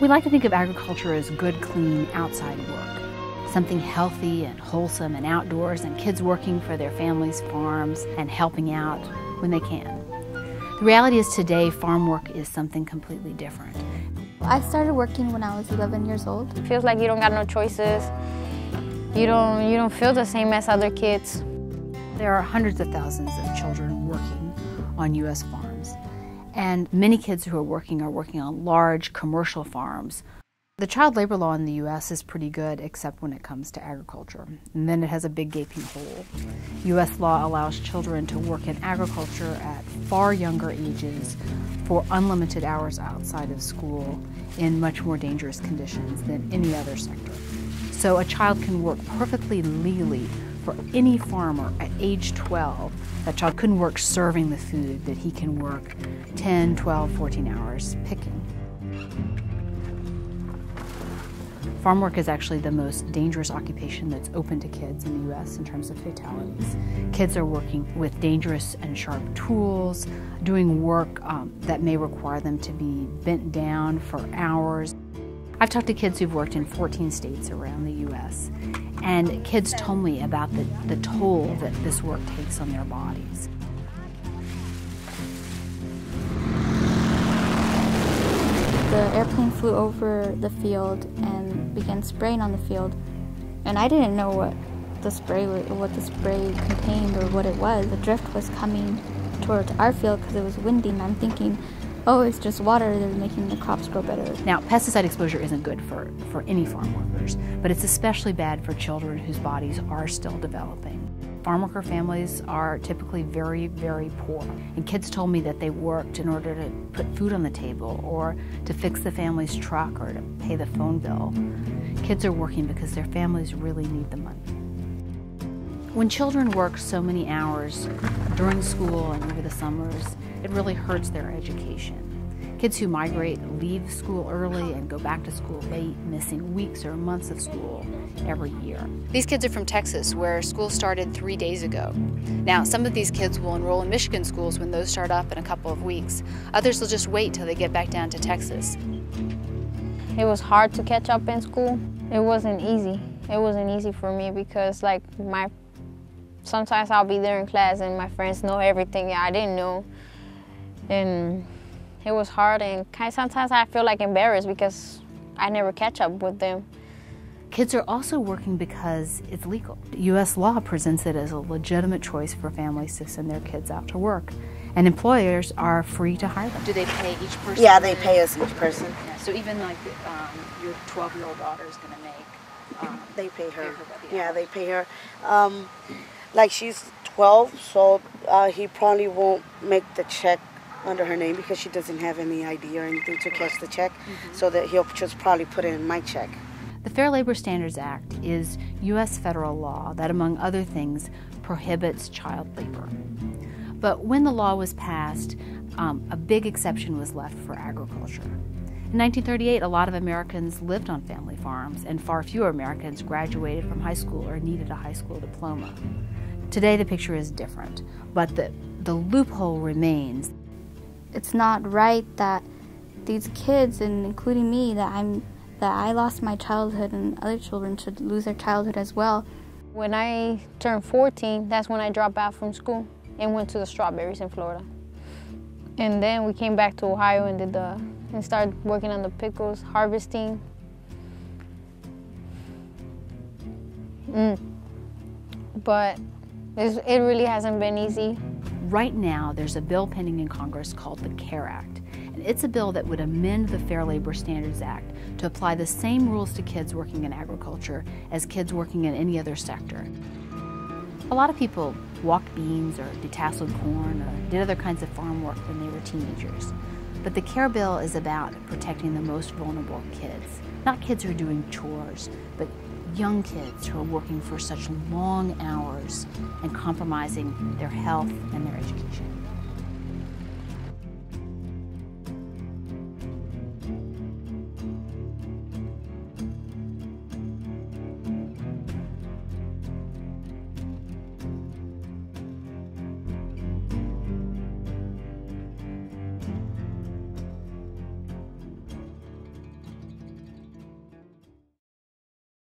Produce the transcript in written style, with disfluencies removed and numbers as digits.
We like to think of agriculture as good, clean, outside work. Something healthy and wholesome and outdoors, and kids working for their families' farms and helping out when they can. The reality is today, farm work is something completely different. I started working when I was 11 years old. It feels like you don't got no choices. You don't feel the same as other kids. There are hundreds of thousands of children working on U.S. farms, and many kids who are working on large commercial farms. The child labor law in the U.S. is pretty good, except when it comes to agriculture, and then it has a big gaping hole. U.S. law allows children to work in agriculture at far younger ages for unlimited hours outside of school in much more dangerous conditions than any other sector. So a child can work perfectly legally for any farmer at age 12. That child couldn't work serving the food, that he can work 10, 12, 14 hours picking. Farm work is actually the most dangerous occupation that's open to kids in the U.S. in terms of fatalities. Kids are working with dangerous and sharp tools, doing work that may require them to be bent down for hours. I've talked to kids who've worked in 14 states around the U.S., and kids told me about the toll that this work takes on their bodies. The airplane flew over the field and began spraying on the field, and I didn't know what the spray contained or what it was. The drift was coming towards our field because it was windy, and I'm thinking, oh, it's just water that's making the crops grow better. Now, pesticide exposure isn't good for any farm workers, but it's especially bad for children whose bodies are still developing. Farm worker families are typically very, very poor, and kids told me that they worked in order to put food on the table or to fix the family's truck or to pay the phone bill. Kids are working because their families really need the money. When children work so many hours during school and over the summers, it really hurts their education. Kids who migrate leave school early and go back to school late, missing weeks or months of school every year. These kids are from Texas, where school started 3 days ago. Now, some of these kids will enroll in Michigan schools when those start up in a couple of weeks. Others will just wait till they get back down to Texas. It was hard to catch up in school. It wasn't easy. It wasn't easy for me because sometimes I'll be there in class and my friends know everything I didn't know. And it was hard, and sometimes I feel like embarrassed because I never catch up with them. Kids are also working because it's legal. U.S. law presents it as a legitimate choice for families to send their kids out to work, and employers are free to hire them. Do they pay each person? Yeah, they pay us each person. Yeah, so even like your 12-year-old daughter is going to make... they pay her. Yeah, they pay her. Like she's 12, so he probably won't make the check under her name because she doesn't have any ID or anything to cash the check, so that he'll just probably put it in my check. The Fair Labor Standards Act is U.S. federal law that, among other things, prohibits child labor. But when the law was passed, a big exception was left for agriculture. In 1938, a lot of Americans lived on family farms, and far fewer Americans graduated from high school or needed a high school diploma. Today, the picture is different, but the loophole remains. It's not right that these kids, and including me, that I lost my childhood, and other children should lose their childhood as well. When I turned 14, that's when I dropped out from school and went to the strawberries in Florida. And then we came back to Ohio and started working on the pickles, harvesting. But it really hasn't been easy. Right now, there's a bill pending in Congress called the CARE Act, and it's a bill that would amend the Fair Labor Standards Act to apply the same rules to kids working in agriculture as kids working in any other sector. A lot of people walked beans or detasseled corn or did other kinds of farm work when they were teenagers. But the CARE bill is about protecting the most vulnerable kids. Not kids who are doing chores, but young kids who are working for such long hours and compromising their health and their education.